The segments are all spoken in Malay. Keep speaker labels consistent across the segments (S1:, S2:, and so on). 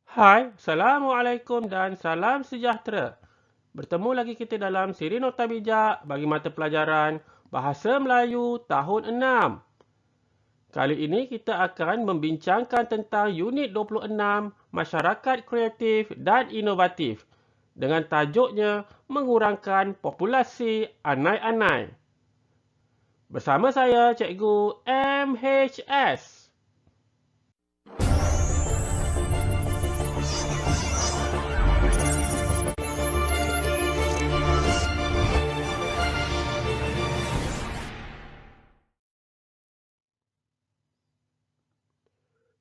S1: Hai, Assalamualaikum dan salam sejahtera. Bertemu lagi kita dalam siri Nota Bijak bagi mata pelajaran Bahasa Melayu tahun 6. Kali ini kita akan membincangkan tentang Unit 26 Masyarakat Kreatif dan Inovatif dengan tajuknya Mengurangkan Populasi Anai-anai. Bersama saya, Cikgu MHS.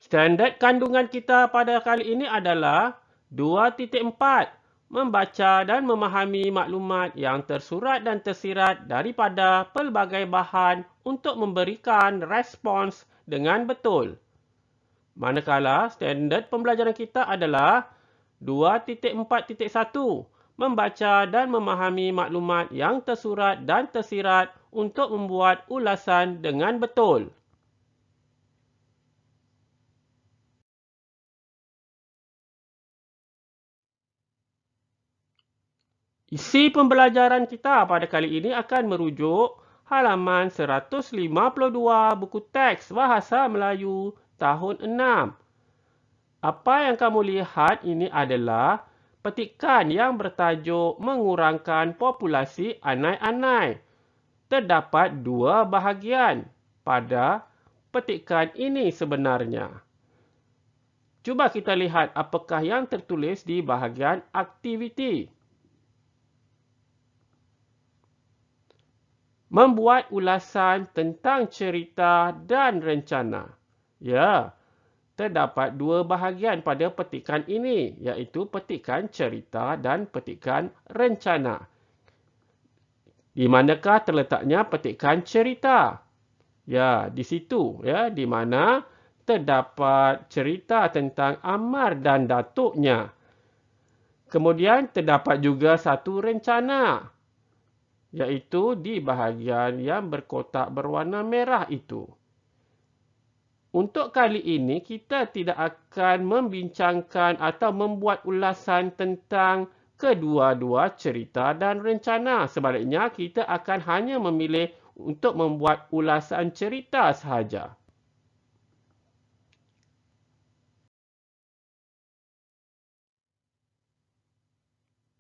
S1: Standard kandungan kita pada kali ini adalah 2.4. Membaca dan memahami maklumat yang tersurat dan tersirat daripada pelbagai bahan untuk memberikan respons dengan betul. Manakala standard pembelajaran kita adalah 2.4.1. Membaca dan memahami maklumat yang tersurat dan tersirat untuk membuat ulasan dengan betul. Isi pembelajaran kita pada kali ini akan merujuk halaman 152 buku teks Bahasa Melayu tahun 6. Apa yang kamu lihat ini adalah petikan yang bertajuk Mengurangkan Populasi Anai-anai. Terdapat dua bahagian pada petikan ini sebenarnya. Cuba kita lihat apakah yang tertulis di bahagian aktiviti. Membuat ulasan tentang cerita dan rencana. Ya, terdapat dua bahagian pada petikan ini, iaitu petikan cerita dan petikan rencana. Di manakah terletaknya petikan cerita? Ya, di situ, ya, di mana terdapat cerita tentang Ammar dan datuknya. Kemudian terdapat juga satu rencana, iaitu di bahagian yang berkotak berwarna merah itu. Untuk kali ini, kita tidak akan membincangkan atau membuat ulasan tentang kedua-dua cerita dan rencana. Sebaliknya, kita akan hanya memilih untuk membuat ulasan cerita sahaja.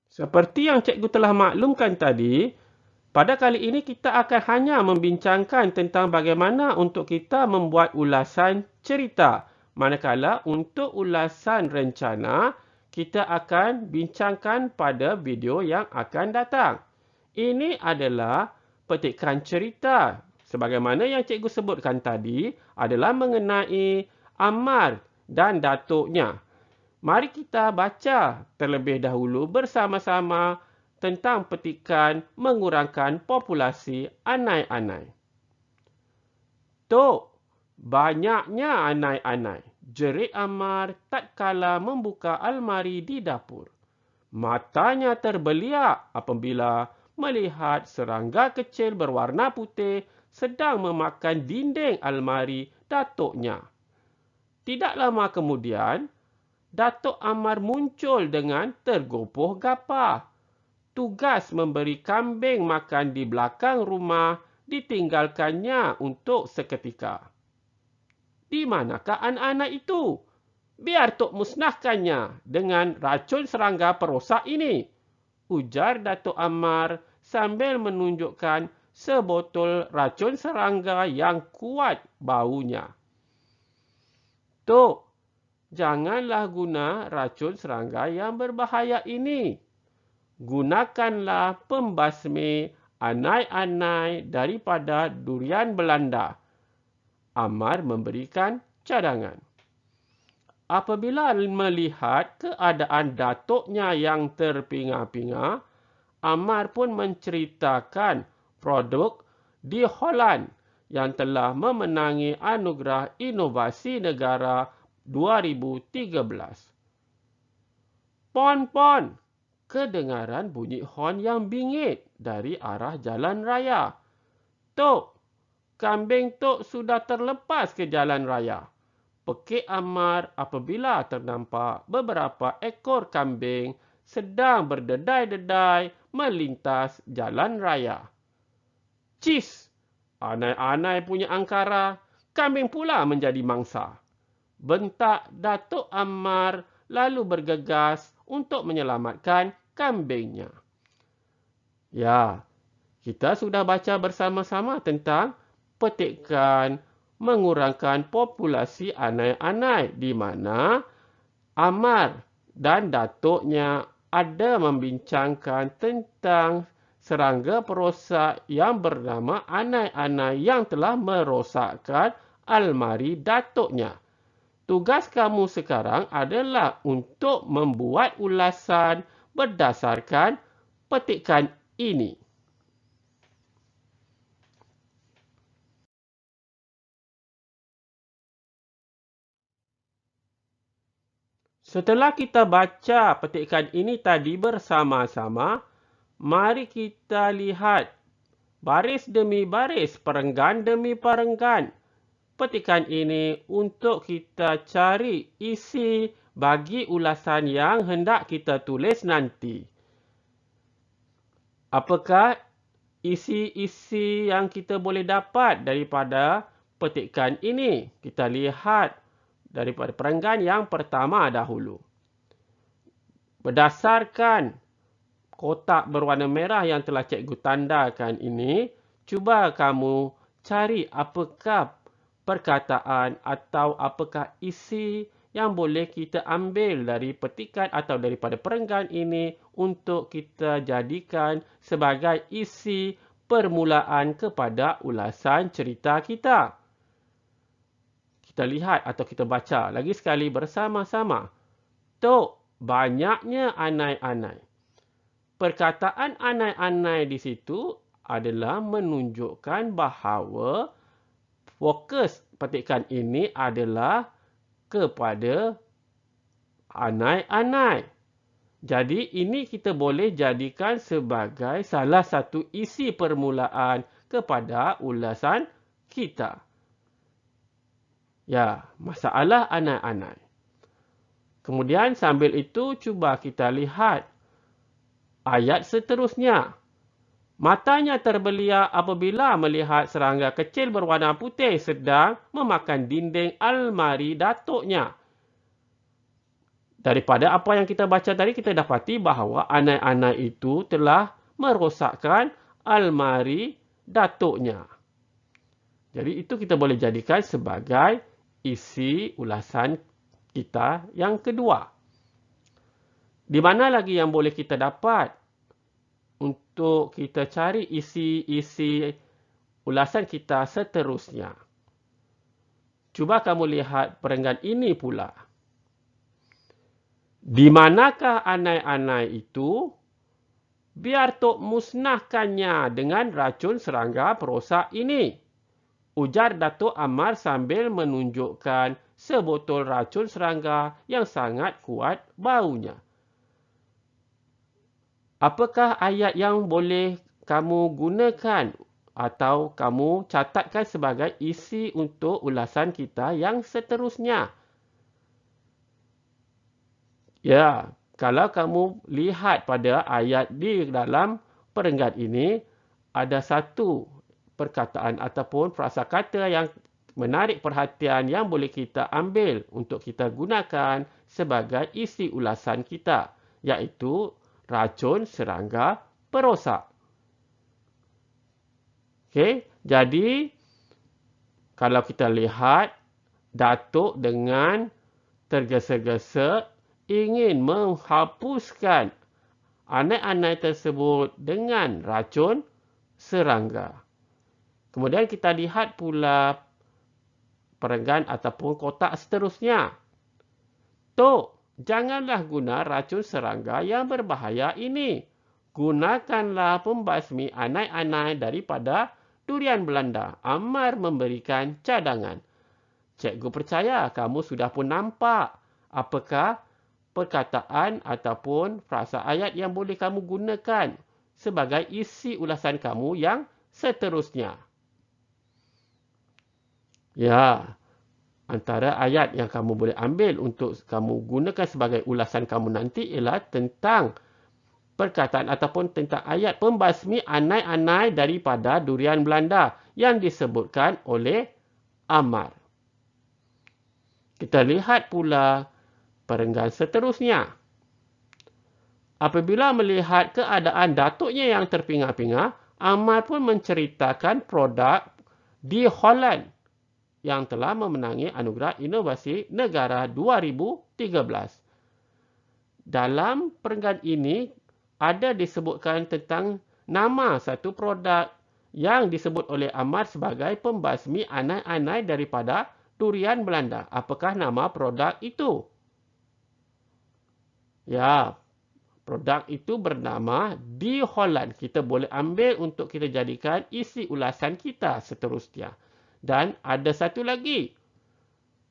S1: Seperti yang cikgu telah maklumkan tadi, pada kali ini kita akan hanya membincangkan tentang bagaimana untuk kita membuat ulasan cerita. Manakala untuk ulasan rencana, kita akan bincangkan pada video yang akan datang. Ini adalah petikan cerita. Sebagaimana yang cikgu sebutkan tadi, adalah mengenai Ammar dan datuknya. Mari kita baca terlebih dahulu bersama-sama tentang petikan mengurangkan populasi anai-anai. Tok, banyaknya anai-anai, jerit Ammar tatkala membuka almari di dapur. Matanya terbeliak apabila melihat serangga kecil berwarna putih sedang memakan dinding almari datuknya. Tidak lama kemudian, Datuk Ammar muncul dengan tergopoh gapah. Tugas memberi kambing makan di belakang rumah ditinggalkannya untuk seketika. Di manakah anak-anak itu? Biar Tok musnahkannya dengan racun serangga perosak ini, ujar Datuk Ammar sambil menunjukkan sebotol racun serangga yang kuat baunya. Tok, janganlah guna racun serangga yang berbahaya ini. Gunakanlah pembasmi anai-anai daripada durian Belanda. Ammar memberikan cadangan. Apabila melihat keadaan datuknya yang terpinga-pinga, Ammar pun menceritakan produk di Holland yang telah memenangi anugerah inovasi negara 2013. Pon-pon, kedengaran bunyi hon yang bingit dari arah jalan raya. Tok, kambing Tok sudah terlepas ke jalan raya. pekik Ammar apabila ternampak beberapa ekor kambing sedang berdedai-dedai melintas jalan raya. Cis! Anai-anai punya angkara, kambing pula menjadi mangsa. Bentak Datuk Ammar lalu bergegas untuk menyelamatkan kambingnya. Ya, kita sudah baca bersama-sama tentang petikan mengurangkan populasi anai-anai di mana Ammar dan datuknya ada membincangkan tentang serangga perosak yang bernama anai-anai yang telah merosakkan almari datuknya. Tugas kamu sekarang adalah untuk membuat ulasan berdasarkan petikan ini. Setelah kita baca petikan ini tadi bersama-sama, mari kita lihat baris demi baris, perenggan demi perenggan petikan ini untuk kita cari isi bagi ulasan yang hendak kita tulis nanti. Apakah isi-isi yang kita boleh dapat daripada petikan ini? Kita lihat daripada perenggan yang pertama dahulu. Berdasarkan kotak berwarna merah yang telah cikgu tandakan ini, cuba kamu cari apakah perkataan atau apakah isi yang boleh kita ambil dari petikan atau daripada perenggan ini untuk kita jadikan sebagai isi permulaan kepada ulasan cerita kita. Kita lihat atau kita baca lagi sekali bersama-sama. Tok, banyaknya anai-anai. Perkataan anai-anai di situ adalah menunjukkan bahawa fokus petikan ini adalah kepada anai-anai. Jadi ini kita boleh jadikan sebagai salah satu isi permulaan kepada ulasan kita. Ya, masalah anai-anai. Kemudian sambil itu cuba kita lihat ayat seterusnya. Matanya terbeliak apabila melihat serangga kecil berwarna putih sedang memakan dinding almari datuknya. Daripada apa yang kita baca tadi, kita dapati bahawa anai-anai itu telah merosakkan almari datuknya. Jadi itu kita boleh jadikan sebagai isi ulasan kita yang kedua. Di mana lagi yang boleh kita dapat untuk kita cari isi-isi ulasan kita seterusnya? Cuba kamu lihat perenggan ini pula. Di manakah anai-anai itu? Biar Tok musnahkannya dengan racun serangga perosak ini, ujar Datuk Ammar sambil menunjukkan sebotol racun serangga yang sangat kuat baunya. Apakah ayat yang boleh kamu gunakan atau kamu catatkan sebagai isi untuk ulasan kita yang seterusnya? Ya, kalau kamu lihat pada ayat di dalam perenggan ini, ada satu perkataan ataupun frasakata yang menarik perhatian yang boleh kita ambil untuk kita gunakan sebagai isi ulasan kita, iaitu racun serangga perosak. Okey, jadi kalau kita lihat Datuk dengan tergesa-gesa ingin menghapuskan anai-anai tersebut dengan racun serangga. Kemudian kita lihat pula perenggan ataupun kotak seterusnya. Tok, janganlah guna racun serangga yang berbahaya ini. Gunakanlah pembasmi anai-anai daripada durian Belanda. Ammar memberikan cadangan. Cikgu percaya kamu sudah pun nampak apakah perkataan ataupun frasa ayat yang boleh kamu gunakan sebagai isi ulasan kamu yang seterusnya. Ya, Antara ayat yang kamu boleh ambil untuk kamu gunakan sebagai ulasan kamu nanti ialah tentang perkataan ataupun tentang ayat pembasmi anai-anai daripada durian Belanda yang disebutkan oleh Ammar. Kita lihat pula perenggan seterusnya. Apabila melihat keadaan datuknya yang terpinga-pinga, Ammar pun menceritakan produk di Holland yang telah memenangi Anugerah Inovasi Negara 2013. Dalam perenggan ini ada disebutkan tentang nama satu produk yang disebut oleh Ammar sebagai pembasmi anai-anai daripada durian Belanda. Apakah nama produk itu? Ya, produk itu bernama di Holland. Kita boleh ambil untuk kita jadikan isi ulasan kita seterusnya. Dan ada satu lagi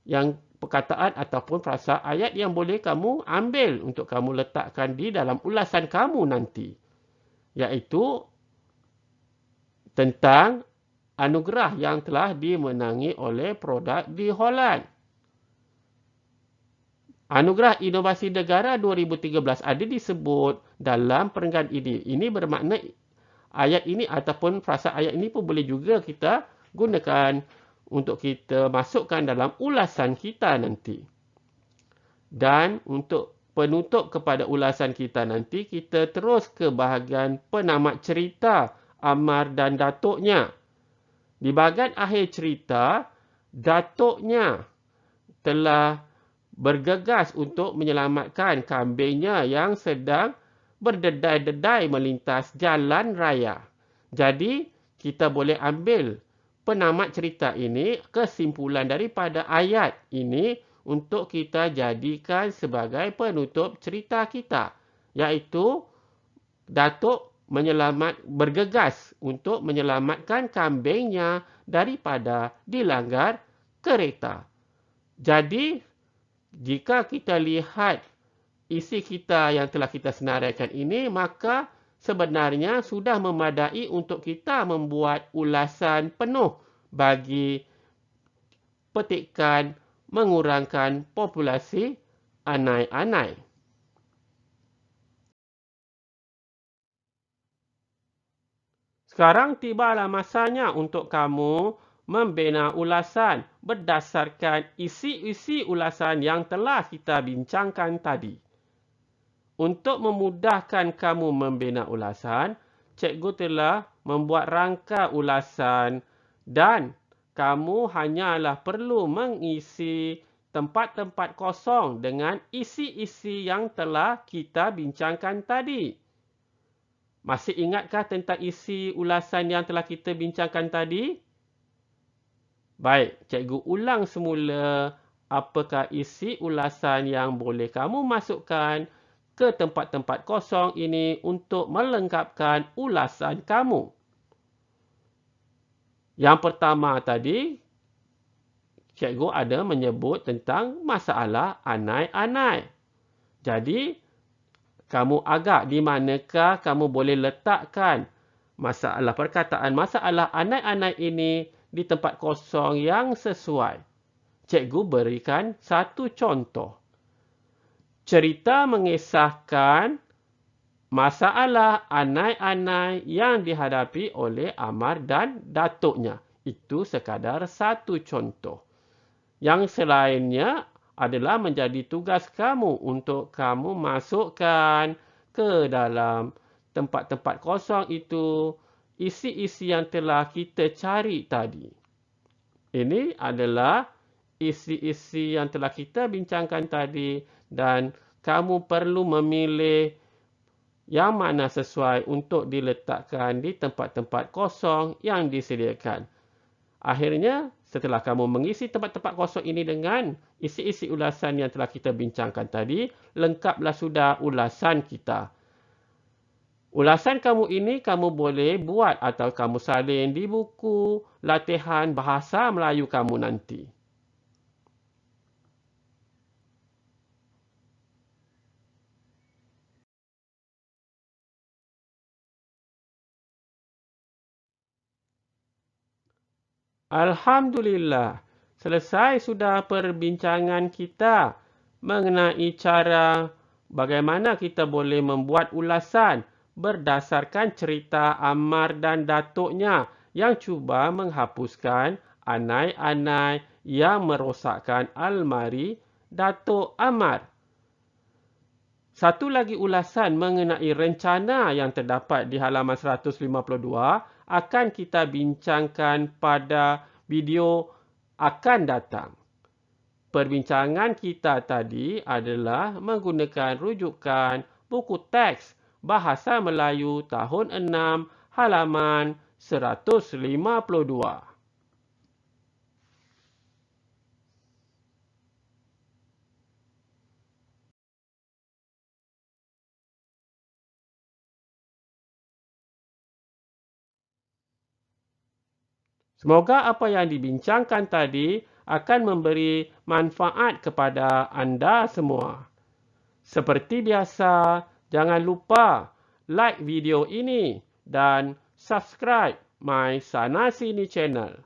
S1: yang perkataan ataupun frasa ayat yang boleh kamu ambil untuk kamu letakkan di dalam ulasan kamu nanti. Iaitu tentang anugerah yang telah dimenangi oleh produk di Holland. Anugerah Inovasi Negara 2013 ada disebut dalam perenggan ini. Ini bermakna ayat ini ataupun frasa ayat ini pun boleh juga kita gunakan untuk kita masukkan dalam ulasan kita nanti. Dan untuk penutup kepada ulasan kita nanti, kita terus ke bahagian penamat cerita Ammar dan datuknya. Di bahagian akhir cerita, datuknya telah bergegas untuk menyelamatkan kambingnya yang sedang berdedai-dedai melintas jalan raya. Jadi, kita boleh ambil penamat cerita ini, kesimpulan daripada ayat ini untuk kita jadikan sebagai penutup cerita kita. Iaitu, datuk bergegas untuk menyelamatkan kambingnya daripada dilanggar kereta. Jadi, jika kita lihat isi kita yang telah kita senaraikan ini, maka sebenarnya sudah memadai untuk kita membuat ulasan penuh bagi petikan mengurangkan populasi anai-anai. Sekarang tibalah masanya untuk kamu membina ulasan berdasarkan isi-isi ulasan yang telah kita bincangkan tadi. Untuk memudahkan kamu membina ulasan, cikgu telah membuat rangka ulasan dan kamu hanyalah perlu mengisi tempat-tempat kosong dengan isi-isi yang telah kita bincangkan tadi. Masih ingatkah tentang isi ulasan yang telah kita bincangkan tadi? Baik, cikgu ulang semula apakah isi ulasan yang boleh kamu masukkan ke tempat-tempat kosong ini untuk melengkapkan ulasan kamu. Yang pertama tadi, cikgu ada menyebut tentang masalah anai-anai. Jadi, kamu agak di manakah kamu boleh letakkan perkataan masalah anai-anai ini di tempat kosong yang sesuai. Cikgu berikan satu contoh. Cerita mengisahkan masalah anai-anai yang dihadapi oleh Ammar dan datuknya. Itu sekadar satu contoh. Yang selainnya adalah menjadi tugas kamu untuk kamu masukkan ke dalam tempat-tempat kosong itu isi-isi yang telah kita cari tadi. Ini adalah isi-isi yang telah kita bincangkan tadi dan kamu perlu memilih yang mana sesuai untuk diletakkan di tempat-tempat kosong yang disediakan. Akhirnya, setelah kamu mengisi tempat-tempat kosong ini dengan isi-isi ulasan yang telah kita bincangkan tadi, lengkaplah sudah ulasan kita. Ulasan kamu ini kamu boleh buat atau kamu salin di buku latihan bahasa Melayu kamu nanti. Alhamdulillah, Selesai sudah perbincangan kita mengenai cara bagaimana kita boleh membuat ulasan berdasarkan cerita Ammar dan datuknya yang cuba menghapuskan anai-anai yang merosakkan almari Datuk Ammar. Satu lagi ulasan mengenai rencana yang terdapat di halaman 152 akan kita bincangkan pada video akan datang. Perbincangan kita tadi adalah menggunakan rujukan buku teks Bahasa Melayu tahun 6 halaman 152. Semoga apa yang dibincangkan tadi akan memberi manfaat kepada anda semua. Seperti biasa, jangan lupa like video ini dan subscribe my Sana Sini channel.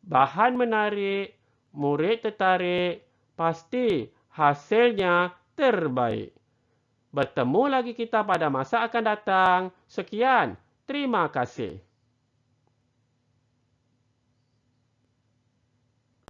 S1: Bahan menarik, murid tertarik, pasti hasilnya terbaik. Bertemu lagi kita pada masa akan datang. Sekian, terima kasih.